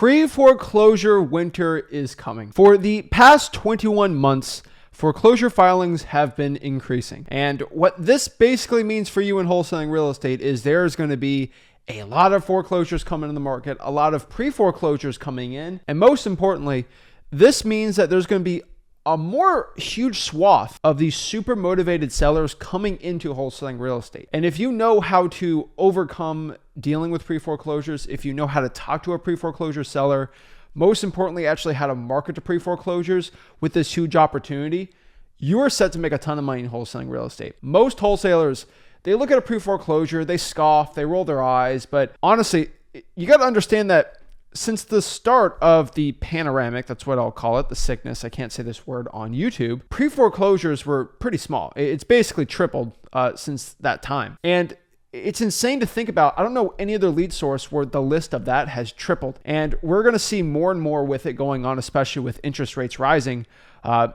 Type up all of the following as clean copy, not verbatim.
Pre-foreclosure winter is coming. For the past 21 months, foreclosure filings have been increasing. And what this basically means for you in wholesaling real estate is there's going to be a lot of foreclosures coming in the market, a lot of pre-foreclosures coming in. And most importantly, this means that there's going to be a more huge swath of these super motivated sellers coming into wholesaling real estate. And if you know how to overcome dealing with pre-foreclosures, if you know how to talk to a pre-foreclosure seller, most importantly, actually how to market to pre-foreclosures with this huge opportunity, you are set to make a ton of money in wholesaling real estate. Most wholesalers, they look at a pre-foreclosure, they scoff, they roll their eyes, but honestly, you got to understand that since the start of the panoramic, that's what I'll call it, the sickness, I can't say this word on YouTube, pre-foreclosures were pretty small. It's basically tripled since that time. And it's insane to think about. I don't know any other lead source where the list of that has tripled. And we're going to see more and more with it going on, especially with interest rates rising,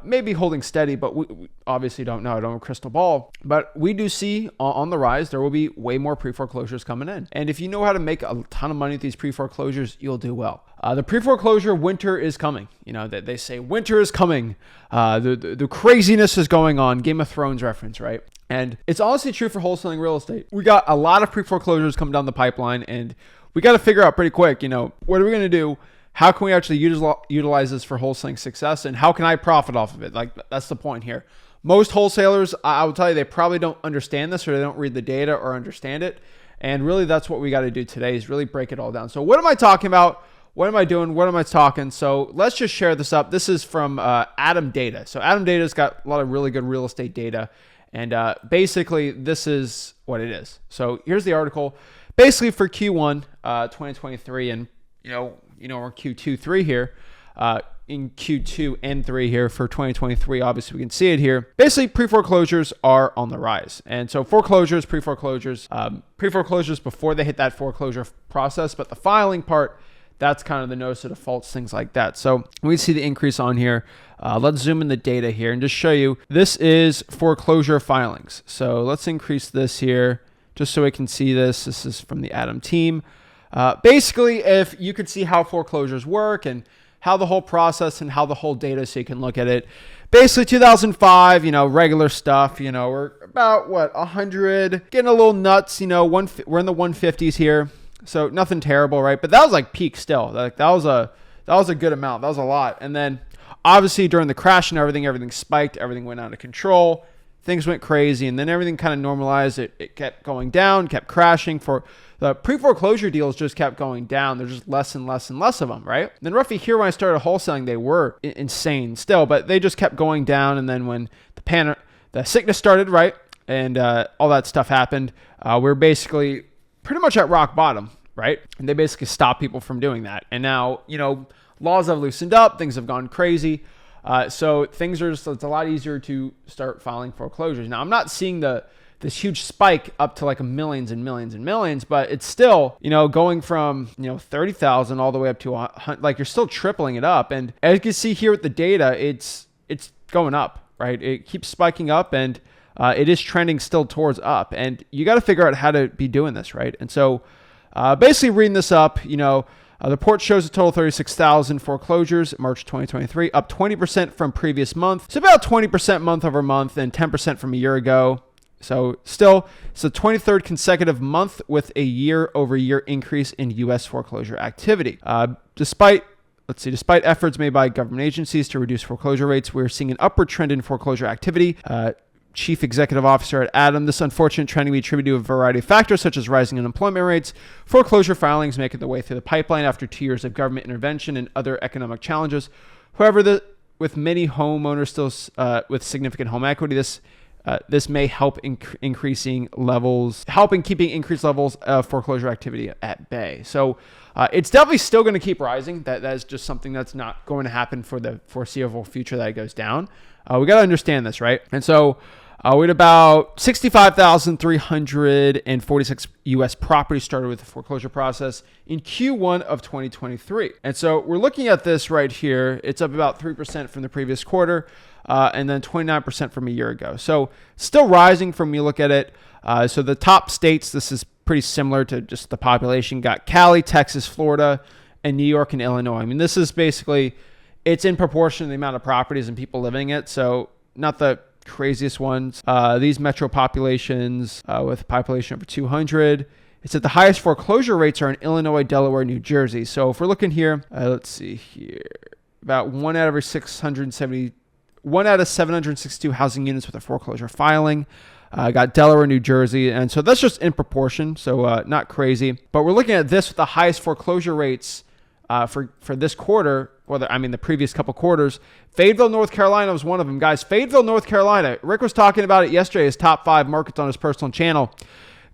maybe holding steady, but we obviously don't know. I don't have a crystal ball, but we do see on the rise, there will be way more pre-foreclosures coming in. And if you know how to make a ton of money with these pre-foreclosures, you'll do well. The pre-foreclosure winter is coming. You know, that they say winter is coming. The craziness is going on. Game of Thrones reference, right? And it's honestly true for wholesaling real estate. We got a lot of pre-foreclosures coming down the pipeline, and we got to figure out pretty quick, you know, what are we going to do? How can we actually utilize this for wholesaling success? And how can I profit off of it? Like, that's the point here. Most wholesalers, I will tell you, they probably don't understand this, or they don't read the data or understand it. And really, that's what we got to do today, is really break it all down. So what am I talking about? What am I doing? What am I talking? So let's just share this up. This is from Adam Data. So Adam Data's got a lot of really good real estate data. And basically, this is what it is. So here's the article. Basically, for Q1 2023, and we're Q2, 3 here. In Q2 and 3 here for 2023, obviously we can see it here. Basically, pre-foreclosures are on the rise. And so foreclosures, pre-foreclosures before they hit that foreclosure process, but the filing part, that's kind of the notice of defaults, things like that. So we see the increase on here. Let's zoom in the data here and just show you. This is foreclosure filings. So let's increase this here just so we can see this. This is from the Adam team. Basically, if you could see how foreclosures work and how the whole process and how the whole data, so you can look at it. Basically 2005, regular stuff, we're about 100, getting a little nuts, we're in the 150s here. So nothing terrible, right? But that was like peak still. Like that was a good amount. That was a lot. And then obviously during the crash and everything spiked, everything went out of control. Things went crazy, and then everything kind of normalized. It kept going down, kept crashing. For the pre-foreclosure deals just kept going down. There's just less and less and less of them, right? And then roughly here when I started wholesaling, they were insane still, but they just kept going down. And then when the sickness started, right, and all that stuff happened, we're basically pretty much at rock bottom, right? And they basically stopped people from doing that. And now, laws have loosened up, things have gone crazy. So things are it's a lot easier to start filing foreclosures. Now, I'm not seeing this huge spike up to like millions and millions and millions, but it's still, going from, 30,000 all the way up to 100, like you're still tripling it up. And as you can see here with the data, it's going up, right? It keeps spiking up, and it is trending still towards up. And you got to figure out how to be doing this, right? And so basically reading this up, the report shows a total 36,000 foreclosures March 2023, up 20% from previous month. It's about 20% month over month and 10% from a year ago. So still, it's the 23rd consecutive month with a year-over-year increase in U.S. foreclosure activity. Despite efforts made by government agencies to reduce foreclosure rates, we're seeing an upward trend in foreclosure activity. Chief Executive Officer at Adam, this unfortunate trend can be attributed to a variety of factors such as rising unemployment rates, foreclosure filings making their way through the pipeline after 2 years of government intervention, and other economic challenges. However, with many homeowners still with significant home equity, this may help in keeping increased levels of foreclosure activity at bay. So it's definitely still going to keep rising. That is just something that's not going to happen for the foreseeable future that it goes down. We got to understand this, right? And so we had about 65,346 U.S. properties started with the foreclosure process in Q1 of 2023. And so we're looking at this right here. It's up about 3% from the previous quarter, and then 29% from a year ago. So still rising from when you look at it. So the top states, this is pretty similar to just the population. Got Cali, Texas, Florida, and New York and Illinois. I mean, this is basically, it's in proportion to the amount of properties and people living it. So not the craziest ones. These metro populations with a population over 200. It said the highest foreclosure rates are in Illinois, Delaware, New Jersey. So if we're looking here, let's see here, about 1 out of 762 housing units with a foreclosure filing. Got Delaware, New Jersey, and so that's just in proportion, so not crazy. But we're looking at this with the highest foreclosure rates for this quarter, the previous couple quarters. Fayetteville, North Carolina was one of them, guys. Fayetteville, North Carolina. Rick was talking about it yesterday, his top 5 markets on his personal channel.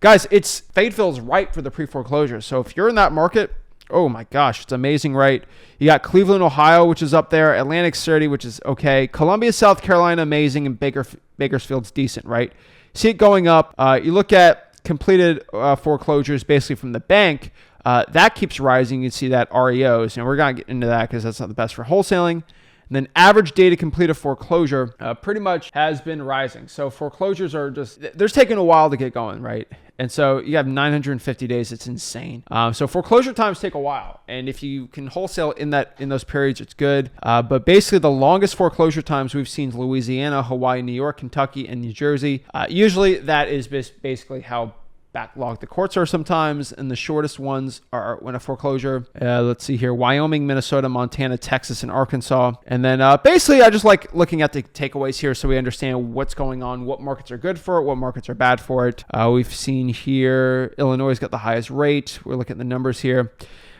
Guys, Fayetteville's ripe for the pre-foreclosure. So if you're in that market, oh my gosh, it's amazing, right? You got Cleveland, Ohio, which is up there. Atlantic City, which is okay. Columbia, South Carolina, amazing. And Bakersfield's decent, right? See it going up. You look at completed foreclosures basically from the bank. That keeps rising. You can see that REOs. And we're going to get into that because that's not the best for wholesaling. And then average day to complete a foreclosure pretty much has been rising. So foreclosures are they're taking a while to get going, right? And so you have 950 days. It's insane. So foreclosure times take a while. And if you can wholesale in those periods, it's good. But basically the longest foreclosure times we've seen is Louisiana, Hawaii, New York, Kentucky, and New Jersey. Usually that is basically how backlogged the courts are sometimes, and the shortest ones are when a foreclosure, let's see here, Wyoming, Minnesota, Montana, Texas, and Arkansas. And then basically I just like looking at the takeaways here so we understand what's going on, what markets are good for it, what markets are bad for it. We've seen here Illinois has got the highest rate. We're looking at the numbers here.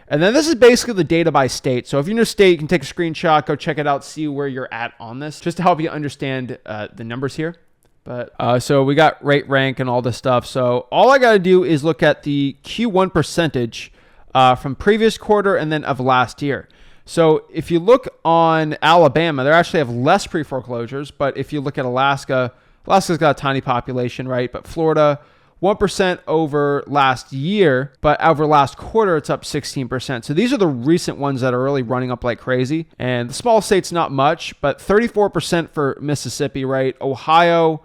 And then this is basically the data by state. So if you're in your state, you can take a screenshot, go check it out, see where you're at on this, just to help you understand the numbers here. But so we got rate rank and all this stuff. So all I got to do is look at the Q1 percentage from previous quarter and then of last year. So if you look on Alabama, they actually have less pre-foreclosures. But if you look at Alaska's got a tiny population, right? But Florida, 1% over last year, but over last quarter, it's up 16%. So these are the recent ones that are really running up like crazy. And the small states, not much, but 34% for Mississippi, right? Ohio,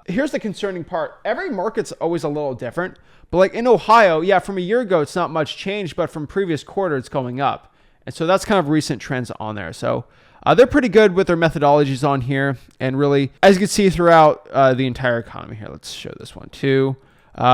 here's the concerning part. Every market's always a little different. But like in Ohio, yeah, from a year ago, it's not much changed, but from previous quarter, it's going up. And so that's kind of recent trends on there. So they're pretty good with their methodologies on here. And really, as you can see throughout the entire economy here, let's show this one too.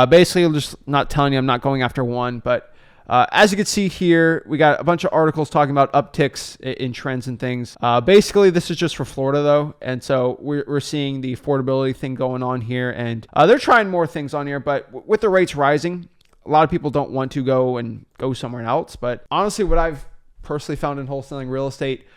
Basically, I'm just not telling you I'm not going after one, but as you can see here, we got a bunch of articles talking about upticks in trends and things. Basically, this is just for Florida, though, and so we're seeing the affordability thing going on here, and they're trying more things on here, but with the rates rising, a lot of people don't want to go somewhere else, but honestly, what I've personally found in wholesaling real estate,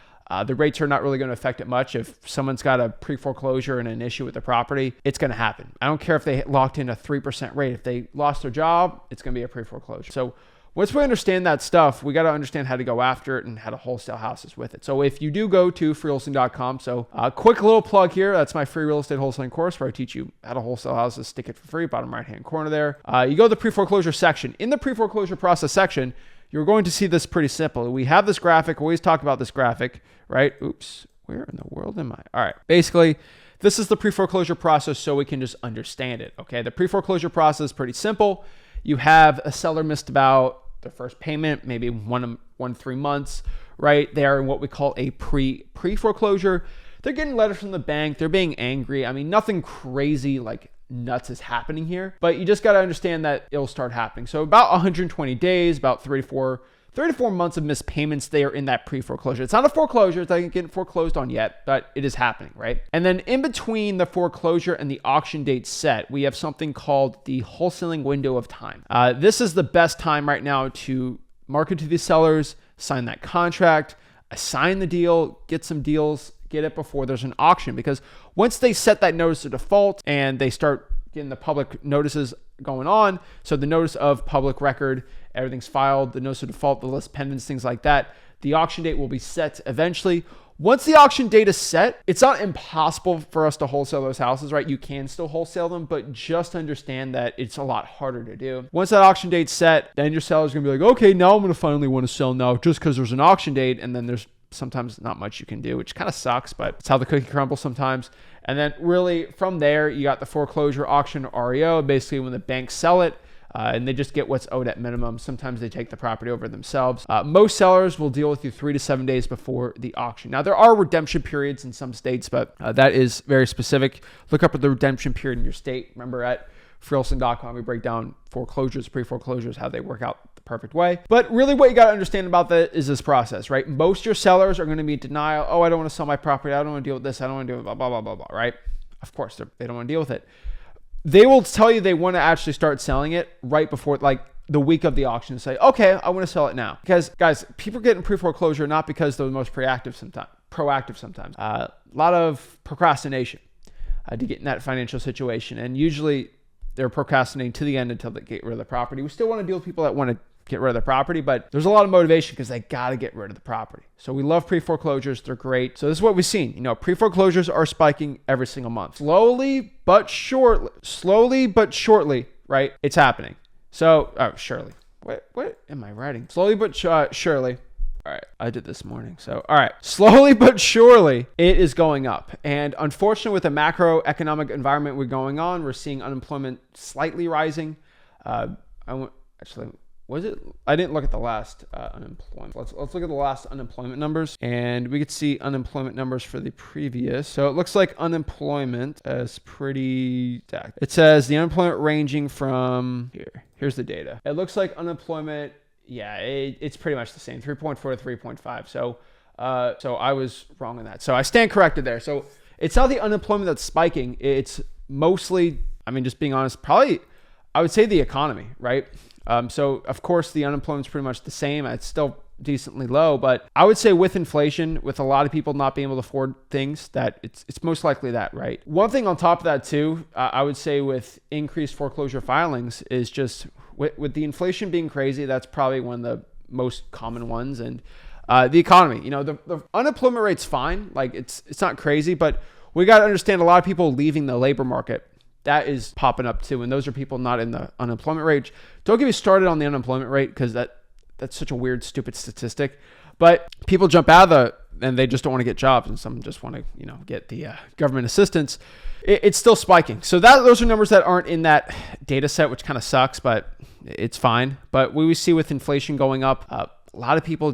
the rates are not really going to affect it much. If someone's got a pre-foreclosure and an issue with the property, it's going to happen. I don't care if they locked in a 3% rate. If they lost their job, it's going to be a pre-foreclosure. So once we understand that stuff, we got to understand how to go after it and how to wholesale houses with it. So if you do go to freewholesaling.com, so a quick little plug here, that's my free real estate wholesaling course where I teach you how to wholesale houses, stick it for free, bottom right-hand corner there. You go to the pre-foreclosure section. In the pre-foreclosure process section, you're going to see this pretty simple. We have this graphic, always talk about this graphic, right? Oops, where in the world am I? All right, basically, this is the pre-foreclosure process so we can just understand it, okay? The pre-foreclosure process is pretty simple. You have a seller missed about their first payment, maybe one to 3 months, right? They are in what we call a pre-foreclosure. They're getting letters from the bank. They're being angry. I mean, nothing crazy like nuts is happening here, but you just got to understand that it'll start happening. So about 120 days, about 34 months of missed payments, they are in that pre-foreclosure. It's not a foreclosure. It's not getting foreclosed on yet, but it is happening, right? And then in between the foreclosure and the auction date set, we have something called the wholesaling window of time. This is the best time right now to market to these sellers, sign that contract, assign the deal, get some deals, get it before there's an auction, because once they set that notice of default and they start getting the public notices going on, so the notice of public record, everything's filed, the notice of default, the list pendants, things like that, the auction date will be set eventually. Once the auction date is set, it's not impossible for us to wholesale those houses, right? You can still wholesale them, but just understand that it's a lot harder to do. Once that auction date's set, then your seller's gonna be like, okay, now I'm gonna finally want to sell now just because there's an auction date, and then there's sometimes not much you can do, which kind of sucks, but it's how the cookie crumbles sometimes. And then really from there, you got the foreclosure auction REO, basically when the banks sell it, and they just get what's owed at minimum. Sometimes they take the property over themselves. Most sellers will deal with you 3 to 7 days before the auction. Now, there are redemption periods in some states, but that is very specific. Look up at the redemption period in your state. Remember, at freewholesaling.com, we break down foreclosures, pre-foreclosures, how they work out the perfect way. But really what you got to understand about that is this process, right? Most of your sellers are going to be in denial. Oh, I don't want to sell my property. I don't want to deal with this. I don't want to do blah, blah, blah, blah, blah, right? Of course, they don't want to deal with it. They will tell you they want to actually start selling it right before, like the week of the auction, and say, okay, I want to sell it now. Because guys, people get in pre-foreclosure not because they're the most proactive sometimes. A lot of procrastination to get in that financial situation. And usually they're procrastinating to the end until they get rid of the property. We still want to deal with people that want to get rid of the property, but there's a lot of motivation because they got to get rid of the property. So we love pre-foreclosures. They're great. So this is what we've seen. You know, pre-foreclosures are spiking every single month. Slowly but shortly, right? It's happening. So, surely. What am I writing? Slowly but surely. All right, I did this morning. So, all right, slowly but surely, it is going up. And unfortunately, with the macroeconomic environment we're going on, we're seeing unemployment slightly rising. I didn't look at the last unemployment. Let's look at the last unemployment numbers, and we could see unemployment numbers for the previous. So it looks like unemployment is pretty stacked. It says the unemployment ranging from here's the data. It looks like unemployment, yeah, it's pretty much the same, 3.4 to 3.5. So I was wrong on that. So I stand corrected there. So it's not the unemployment that's spiking. It's mostly, I mean, just being honest, probably I would say the economy, right? So of course the unemployment is pretty much the same. It's still decently low, but I would say with inflation, with a lot of people not being able to afford things, that it's most likely that, right? One thing on top of that too, I would say with increased foreclosure filings is just with the inflation being crazy, that's probably one of the most common ones. And the economy, you know, the unemployment rate's fine. Like it's not crazy, but we got to understand a lot of people leaving the labor market. That is popping up too. And those are people not in the unemployment rate. Don't get me started on the unemployment rate because that's such a weird, stupid statistic. But people jump out of and they just don't want to get jobs. And some just want to, you know, get the government assistance. It's still spiking. So those are numbers that aren't in that data set, which kind of sucks, but it's fine. But we see with inflation going up, a lot of people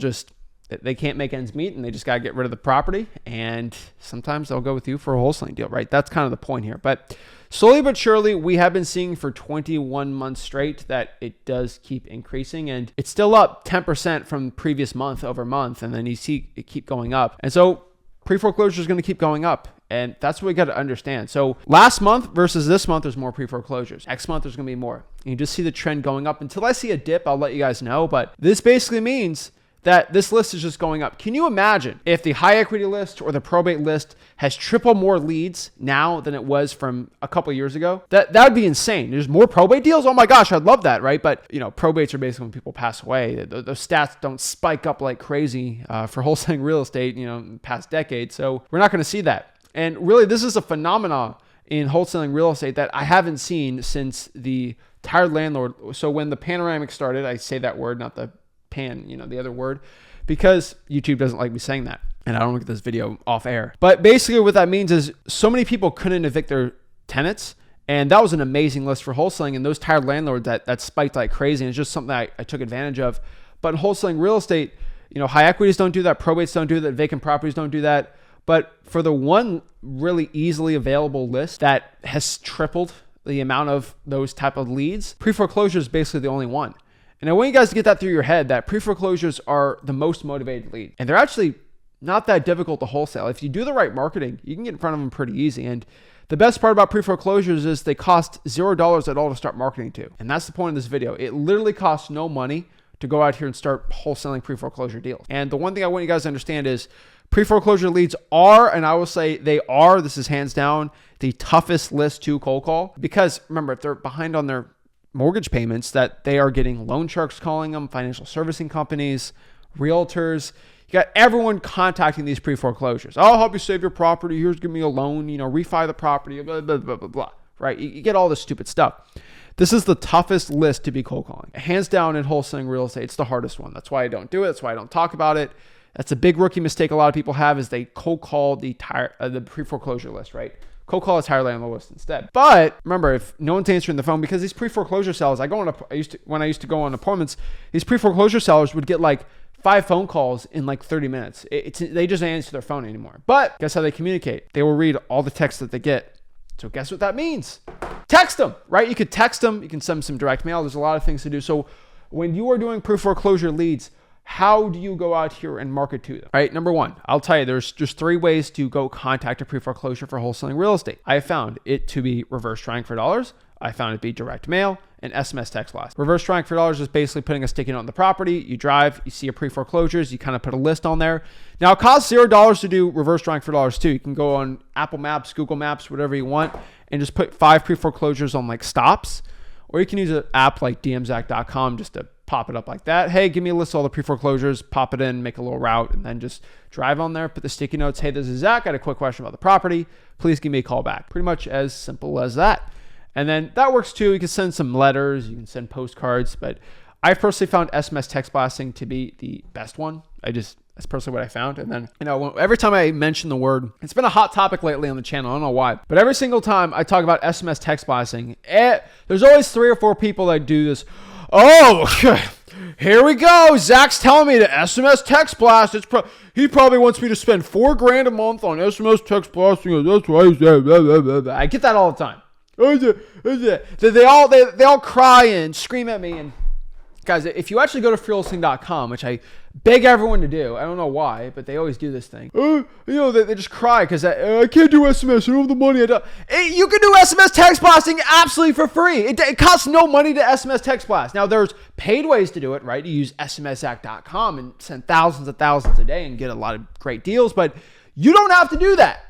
they can't make ends meet and they just got to get rid of the property. And sometimes they'll go with you for a wholesaling deal, right? That's kind of the point here. But slowly but surely, we have been seeing for 21 months straight that it does keep increasing, and it's still up 10% from previous month over month. And then you see it keep going up. And so pre-foreclosure is going to keep going up. And that's what we got to understand. So last month versus this month, there's more pre-foreclosures. Next month, there's going to be more. You just see the trend going up. Until I see a dip, I'll let you guys know. But this basically means that this list is just going up. Can you imagine if the high equity list or the probate list has triple more leads now than it was from a couple of years ago? That would be insane. There's more probate deals. Oh my gosh, I'd love that, right? But you know, probates are basically when people pass away. Those stats don't spike up like crazy for wholesaling real estate, you know, in the past decade. So we're not going to see that. And really, this is a phenomenon in wholesaling real estate that I haven't seen since the tired landlord. So when the panoramic started, I say that word, not the the other word, because YouTube doesn't like me saying that. And I don't get this video off air. But basically what that means is so many people couldn't evict their tenants. And that was an amazing list for wholesaling. And those tired landlords that spiked like crazy. And it's just something that I took advantage of. But in wholesaling real estate, you know, high equities don't do that. Probates don't do that. Vacant properties don't do that. But for the one really easily available list that has tripled the amount of those type of leads, pre-foreclosure is basically the only one. And I want you guys to get that through your head that pre-foreclosures are the most motivated lead. And they're actually not that difficult to wholesale. If you do the right marketing, you can get in front of them pretty easy. And the best part about pre-foreclosures is they cost $0 at all to start marketing to. And that's the point of this video. It literally costs no money to go out here and start wholesaling pre-foreclosure deals. And the one thing I want you guys to understand is pre-foreclosure leads are, and I will say they are, this is hands down, the toughest list to cold call. Because remember, if they're behind on their mortgage payments, that they are getting loan sharks calling them, financial servicing companies, realtors. You got everyone contacting these pre-foreclosures. I'll help you save your property. Here's, give me a loan, you know, refi the property, blah, blah, blah, blah, blah, right? You get all this stupid stuff. This is the toughest list to be cold calling. Hands down in wholesaling real estate, it's the hardest one. That's why I don't do it. That's why I don't talk about it. That's a big rookie mistake a lot of people have is they cold call the pre-foreclosure list, right? cold call is highly on the list instead. But remember, if no one's answering the phone, because these pre-foreclosure sellers, when I used to go on appointments, these pre-foreclosure sellers would get like 5 phone calls in like 30 minutes. They just don't answer their phone anymore. But guess how they communicate? They will read all the texts that they get. So guess what that means? Text them, right? You could text them. You can send them some direct mail. There's a lot of things to do. So when you are doing pre-foreclosure leads, how do you go out here and market to them? All right, number one, I'll tell you, there's just 3 ways to go contact a pre-foreclosure for wholesaling real estate. I found it to be reverse trying for dollars. I found it to be direct mail and SMS text blast. Reverse trying for dollars is basically putting a sticky note on the property. You drive, you see a pre-foreclosures, you kind of put a list on there. Now it costs $0 to do reverse trying for dollars too. You can go on Apple Maps, Google Maps, whatever you want, and just put 5 pre-foreclosures on like stops. Or you can use an app like dmzach.com just to pop it up like that. Hey, give me a list of all the pre-foreclosures, pop it in, make a little route, and then just drive on there, put the sticky notes. Hey, this is Zach. I got a quick question about the property. Please give me a call back. Pretty much as simple as that. And then that works too. You can send some letters, you can send postcards, but I personally found SMS text blasting to be the best one. That's personally what I found. And then, every time I mention the word, it's been a hot topic lately on the channel. I don't know why, but every single time I talk about SMS text blasting, there's always 3 or 4 people that do this. Oh, here we go. Zach's telling me to SMS text blast. He probably wants me to spend $4,000 a month on SMS text blasting. That's why he said blah, blah, blah, blah. I get that all the time. They all cry and scream at me. And guys, if you actually go to freeholding.com, which I beg everyone to do, I don't know why, but they always do this thing. They just cry because I can't do SMS. I don't have the money. You can do SMS text blasting absolutely for free. It costs no money to SMS text blast. Now, there's paid ways to do it, right? You use smsact.com and send thousands and thousands a day and get a lot of great deals, but you don't have to do that.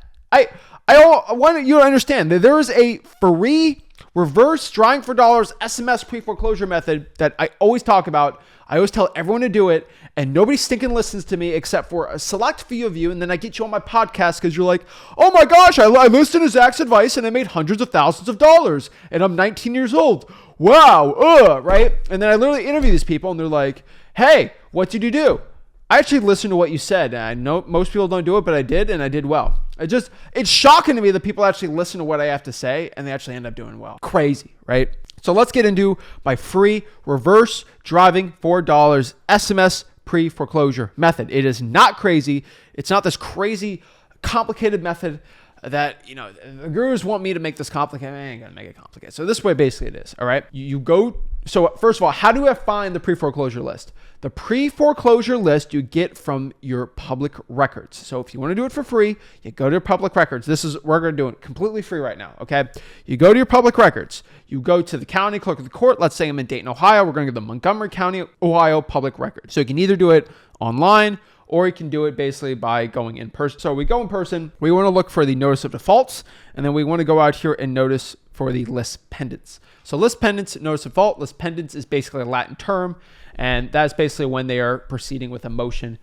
I want you to understand that there is a free reverse drawing for dollars SMS pre-foreclosure method that I always talk about. I always tell everyone to do it, and nobody stinking listens to me except for a select few of you. And then I get you on my podcast because you're like, oh my gosh, I listened to Zach's advice and I made hundreds of thousands of dollars, and I'm 19 years old. Wow, right? And then I literally interview these people, and they're like, hey, what did you do? I actually listened to what you said. And I know most people don't do it, but I did, and I did well. It's shocking to me that people actually listen to what I have to say and they actually end up doing well. Crazy, right? So let's get into my free reverse driving for dollars SMS pre-foreclosure method. It is not crazy. It's not this crazy complicated method that, the gurus want me to make this complicated. I ain't gonna make it complicated. So this way basically it is, all right? You go, so first of all, how do I find the pre-foreclosure list? The pre-foreclosure list you get from your public records. So if you want to do it for free, you go to your public records. We're going to do it completely free right now, okay? You go to your public records. You go to the county clerk of the court. Let's say I'm in Dayton, Ohio. We're going to go to the Montgomery County, Ohio public records. So you can either do it online or you can do it basically by going in person. So we go in person. We want to look for the notice of defaults, and then we want to go out here and notice for the list pendants. So list pendants, notice of default. List pendants is basically a Latin term, and that's basically when they are proceeding with a motion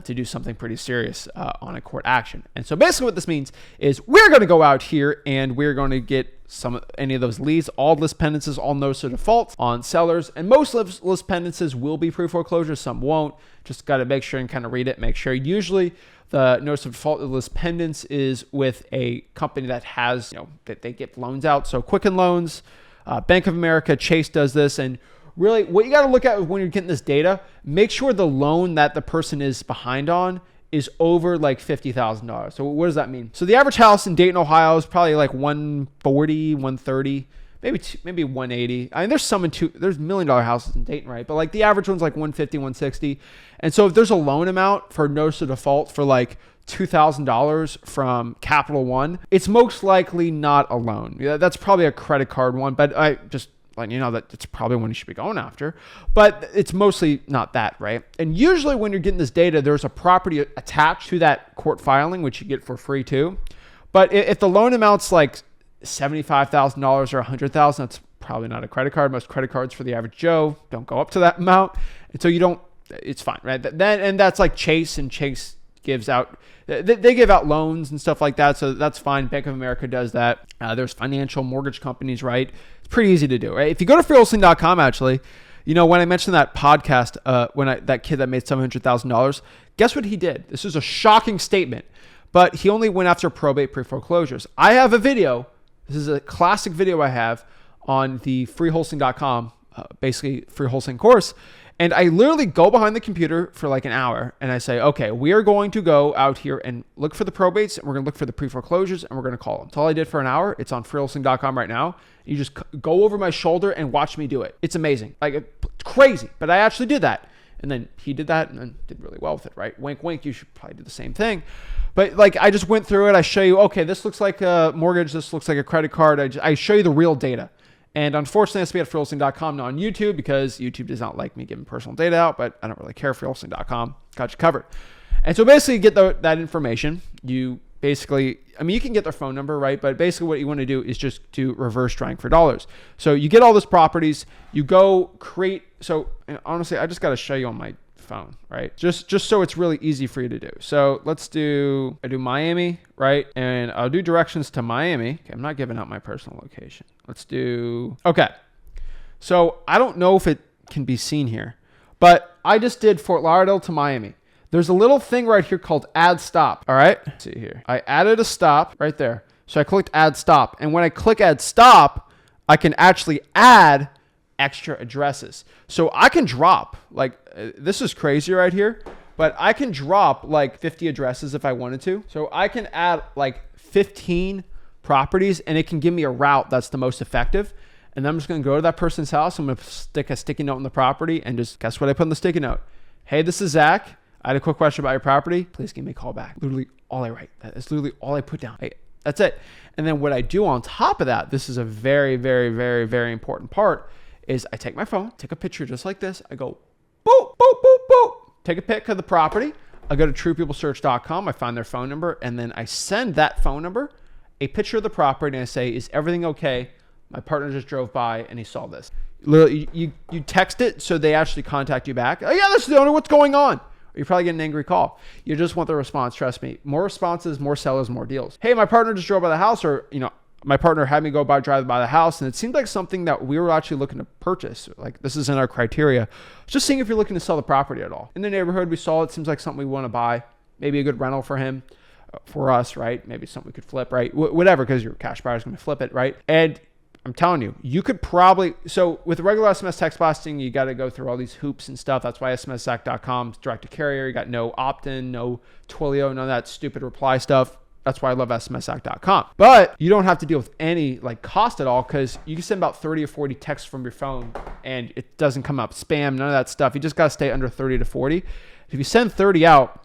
to do something pretty serious on a court action. And so basically what this means is we're going to go out here and we're going to get any of those leads, all list pendances, all notice of default on sellers. And most list pendances will be pre-foreclosure, some won't. Just got to make sure and kind of read it, make sure. Usually the notice of default of list pendants is with a company that has, that they get loans out. So Quicken Loans, Bank of America, Chase does this. And really, what you got to look at when you're getting this data, make sure the loan that the person is behind on is over like $50,000. So what does that mean? So the average house in Dayton, Ohio is probably like 140, 130, maybe 180. I mean, there's $1 million houses in Dayton, right? But like the average one's like 150, 160. And so if there's a loan amount for notice of default for like $2,000 from Capital One, it's most likely not a loan. Yeah, that's probably a credit card one, but I just letting you know that it's probably one you should be going after, but it's mostly not that, right? And usually when you're getting this data, there's a property attached to that court filing, which you get for free too. But if the loan amount's like $75,000 or $100,000, that's probably not a credit card. Most credit cards for the average Joe don't go up to that amount. And so it's fine, right? And that's like Chase, and Chase gives out, they give out loans and stuff like that. So that's fine. Bank of America does that. There's financial mortgage companies, right? It's pretty easy to do, right? If you go to freeholding.com, actually, when I mentioned that podcast, that kid that made $700,000, guess what he did? This is a shocking statement, but he only went after probate pre-foreclosures. I have a video. This is a classic video I have on the freewholesaling.com, basically free wholesaling course. And I literally go behind the computer for like an hour and I say, okay, we are going to go out here and look for the probates and we're going to look for the pre-foreclosures and we're going to call them. That's all I did for an hour. It's on freewholesaling.com right now. You just go over my shoulder and watch me do it. It's amazing. Like, it's crazy, but I actually did that. And then he did that and then did really well with it, right? Wink, wink. You should probably do the same thing. But like, I just went through it. I show you, okay, this looks like a mortgage. This looks like a credit card. I show you the real data. And unfortunately, it has to be at freewholesaling.com, not on YouTube, because YouTube does not like me giving personal data out, but I don't really care. Freewholesaling.com got you covered. And so basically, you get that information. You basically, I mean, you can get their phone number, right? But basically what you want to do is just do reverse trying for dollars. So you get all those properties, you go create. So honestly, I just got to show you on my phone, right? Just so it's really easy for you to do. So I do Miami, right? And I'll do directions to Miami. Okay, I'm not giving out my personal location. Okay. So I don't know if it can be seen here, but I just did Fort Lauderdale to Miami. There's a little thing right here called add stop. All right. Let's see here. I added a stop right there. So I clicked add stop. And when I click add stop, I can actually add extra addresses. So I can drop, like, this is crazy right here, but I can drop like 50 addresses if I wanted to. So I can add like 15 properties and it can give me a route that's the most effective. And then I'm just going to go to that person's house. I'm going to stick a sticky note on the property and just guess what I put in the sticky note. Hey, this is Zach. I had a quick question about your property. Please give me a call back. Literally all I write. That is literally all I put down. That's it. And then what I do on top of that, this is a very, very, very, very important part, is I take my phone, take a picture just like this. I go, boop, boop, boop, boop. Take a pic of the property. I go to truepeoplesearch.com. I find their phone number. And then I send that phone number a picture of the property. And I say, is everything okay? My partner just drove by and he saw this. Literally, you text it so they actually contact you back. Oh, yeah, that's the owner. What's going on? Or you probably get an angry call. You just want the response. Trust me. More responses, more sellers, more deals. Hey, my partner just drove by the house, or, my partner had me drive by the house, and it seemed like something that we were actually looking to purchase. Like, this is in our criteria. Just seeing if you're looking to sell the property at all. In the neighborhood, we saw it. Seems like something we want to buy. Maybe a good rental for him, for us, right? Maybe something we could flip, right? Whatever, because your cash buyer's going to flip it, right? And I'm telling you, you could probably, so with regular SMS text blasting, you got to go through all these hoops and stuff. That's why SMSZach.com is direct to carrier. You got no opt-in, no Twilio, none of that stupid reply stuff. That's why I love SMSZach.com. But you don't have to deal with any cost at all, because you can send about 30 or 40 texts from your phone and it doesn't come up spam, none of that stuff. You just got to stay under 30 to 40. If you send 30 out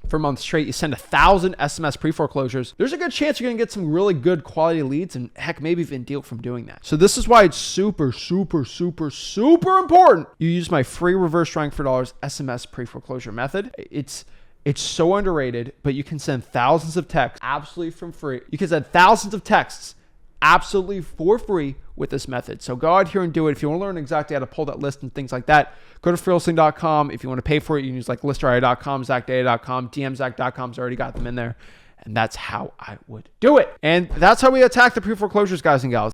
for a month straight, you send 1,000 SMS pre-foreclosures, there's a good chance you're going to get some really good quality leads, and heck, maybe even deal from doing that. So this is why it's super, super, super, super important you use my free reverse trying for dollars SMS pre-foreclosure method. It's so underrated, but you can send thousands of texts absolutely for free. You can send thousands of texts absolutely for free with this method. So go out here and do it. If you want to learn exactly how to pull that list and things like that, go to freewholesaling.com. If you want to pay for it, you can use like listria.com, zachdata.com, dmzach.com's already got them in there. And that's how I would do it. And that's how we attack the pre-foreclosures, guys and gals.